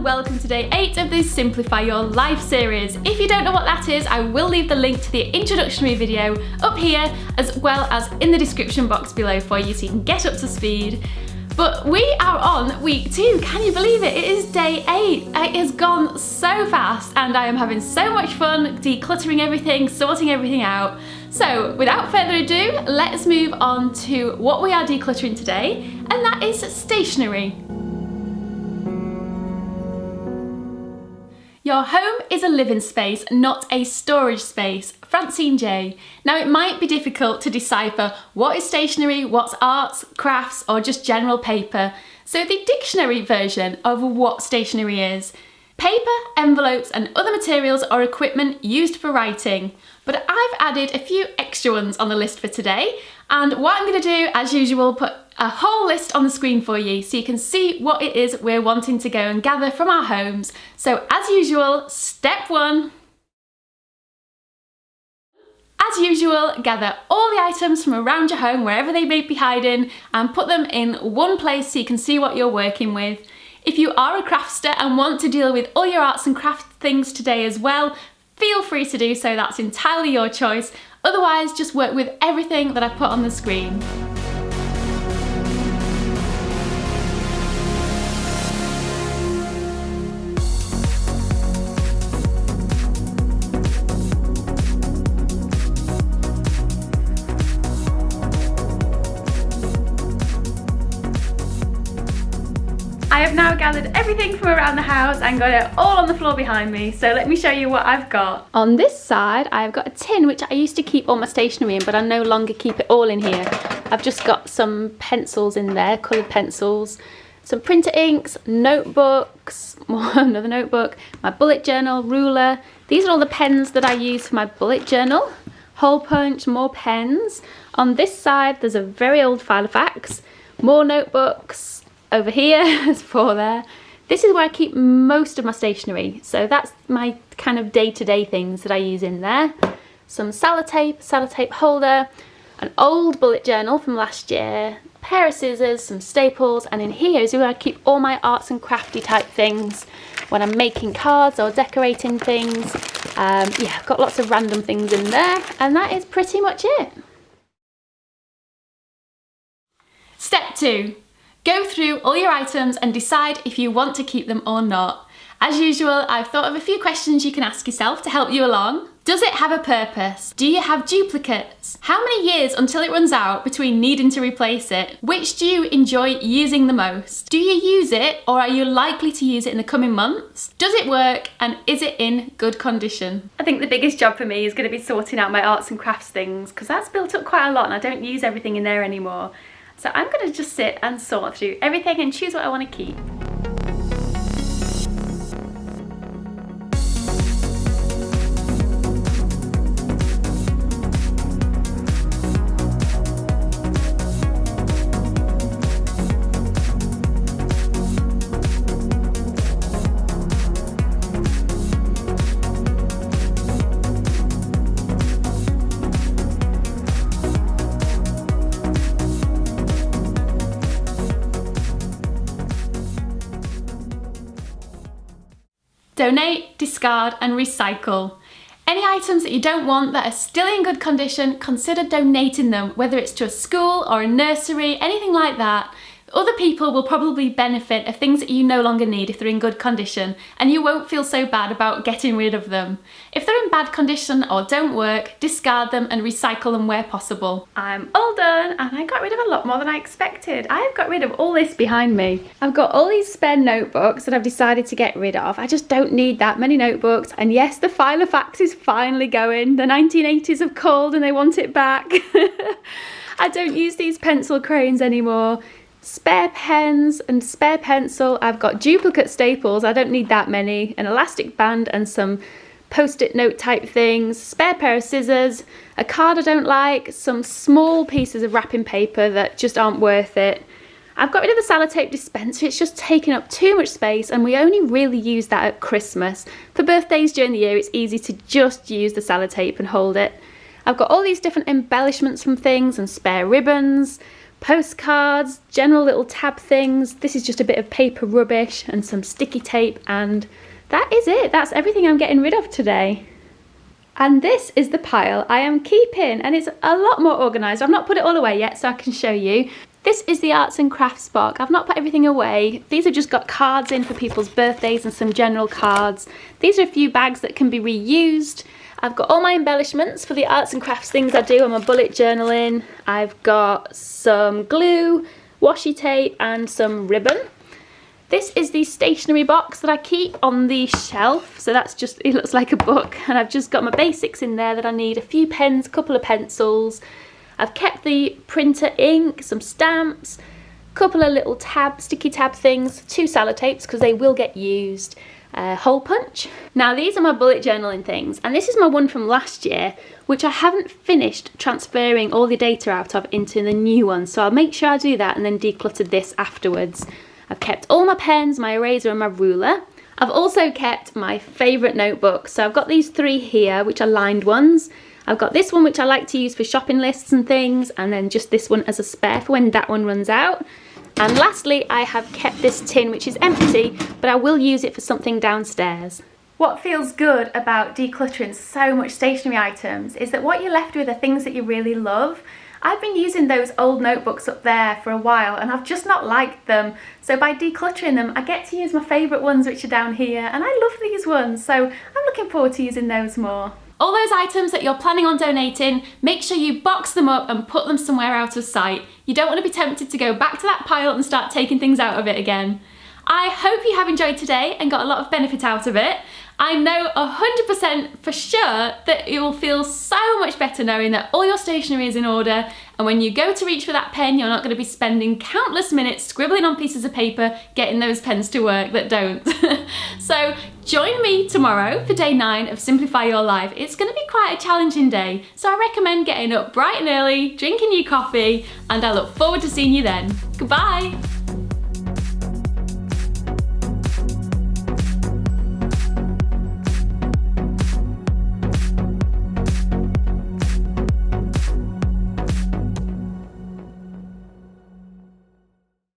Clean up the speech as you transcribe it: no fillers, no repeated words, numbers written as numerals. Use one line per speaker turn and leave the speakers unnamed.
and welcome to day 8 of the Simplify Your Life series. If you don't know what that is, I will leave the link to the introductory video up here as well as in the description box below for you so you can get up to speed. But we are on week 2, can you believe it? It is day 8. It has gone so fast and I am having so much fun decluttering everything, sorting everything out. So without further ado, let's move on to what we are decluttering today, and that is stationery. Your home is a living space, not a storage space. Francine J. Now it might be difficult to decipher what is stationery, what's arts, crafts, or just general paper. So the dictionary version of what stationery is: paper, envelopes, and other materials or equipment used for writing. But I've added a few extra ones on the list for today, and what I'm going to do, as usual, put a whole list on the screen for you so you can see what it is we're wanting to go and gather from our homes. So as usual, step 1. As usual, gather all the items from around your home, wherever they may be hiding, and put them in one place so you can see what you're working with. If you are a crafter and want to deal with all your arts and craft things today as well, feel free to do so, that's entirely your choice. Otherwise, just work with everything that I put on the screen. I have now gathered everything from around the house and got it all on the floor behind me, so let me show you what I've got. On this side I've got a tin which I used to keep all my stationery in, but I no longer keep it all in here. I've just got some pencils in there, coloured pencils, some printer inks, notebooks, another notebook, my bullet journal, ruler. These are all the pens that I use for my bullet journal. Hole punch, more pens. On this side there's a very old file of facts, more notebooks. Over here, there's 4 there. This is where I keep most of my stationery. So that's my kind of day-to-day things that I use in there. Some sellotape holder, an old bullet journal from last year, a pair of scissors, some staples, and in here is where I keep all my arts and crafty type things when I'm making cards or decorating things. Yeah, I've got lots of random things in there, and that is pretty much it. Step 2. Go through all your items and decide if you want to keep them or not. As usual, I've thought of a few questions you can ask yourself to help you along. Does it have a purpose? Do you have duplicates? How many years until it runs out between needing to replace it? Which do you enjoy using the most? Do you use it, or are you likely to use it in the coming months? Does it work, and is it in good condition? I think the biggest job for me is going to be sorting out my arts and crafts things, because that's built up quite a lot and I don't use everything in there anymore. So I'm going to just sit and sort through everything and choose what I want to keep. Donate, discard, and recycle. Any items that you don't want that are still in good condition, consider donating them, whether it's to a school or a nursery, anything like that. Other people will probably benefit of things that you no longer need if they're in good condition, and you won't feel so bad about getting rid of them. If they're in bad condition or don't work, discard them and recycle them where possible. I'm all done, and I got rid of a lot more than I expected. I have got rid of all this behind me. I've got all these spare notebooks that I've decided to get rid of. I just don't need that many notebooks, and yes, the file of facts is finally going. The 1980s have called and they want it back. I don't use these pencil crayons anymore. Spare pens and spare pencil. I've got duplicate staples, I don't need that many, an elastic band and some post-it note type things, spare pair of scissors, a card I don't like, some small pieces of wrapping paper that just aren't worth it. I've got rid of the sellotape dispenser, it's just taking up too much space and we only really use that at Christmas. For birthdays during the year it's easy to just use the sellotape and hold it. I've got all these different embellishments from things and spare ribbons, postcards, general little tab things. This is just a bit of paper rubbish and some sticky tape, and that is it. That's everything I'm getting rid of today. And this is the pile I am keeping, and it's a lot more organised. I've not put it all away yet, so I can show you. This is the arts and crafts box. I've not put everything away. These have just got cards in for people's birthdays and some general cards. These are a few bags that can be reused. I've got all my embellishments for the arts and crafts things I do. I'm a bullet journaling. I've got some glue, washi tape, and some ribbon. This is the stationery box that I keep on the shelf. So that's just, it looks like a book. And I've just got my basics in there that I need. A few pens, a couple of pencils. I've kept the printer ink, some stamps, a couple of little sticky tab things, 2 sellotapes because they will get used. Hole punch. Now these are my bullet journaling things, and this is my one from last year, which I haven't finished transferring all the data out of into the new one, so I'll make sure I do that and then declutter this afterwards. I've kept all my pens, my eraser and my ruler. I've also kept my favourite notebooks, so I've got these 3 here which are lined ones. I've got this one which I like to use for shopping lists and things, and then just this one as a spare for when that one runs out. And lastly, I have kept this tin, which is empty, but I will use it for something downstairs. What feels good about decluttering so much stationery items is that what you're left with are things that you really love. I've been using those old notebooks up there for a while and I've just not liked them. So by decluttering them, I get to use my favourite ones which are down here, and I love these ones, so I'm looking forward to using those more. All those items that you're planning on donating, make sure you box them up and put them somewhere out of sight. You don't want to be tempted to go back to that pile and start taking things out of it again. I hope you have enjoyed today and got a lot of benefit out of it. I know 100% for sure that you will feel so much better knowing that all your stationery is in order, and when you go to reach for that pen, you're not going to be spending countless minutes scribbling on pieces of paper getting those pens to work that don't. So join me tomorrow for day 9 of Simplify Your Life. It's going to be quite a challenging day, so I recommend getting up bright and early, drinking your coffee, and I look forward to seeing you then. Goodbye!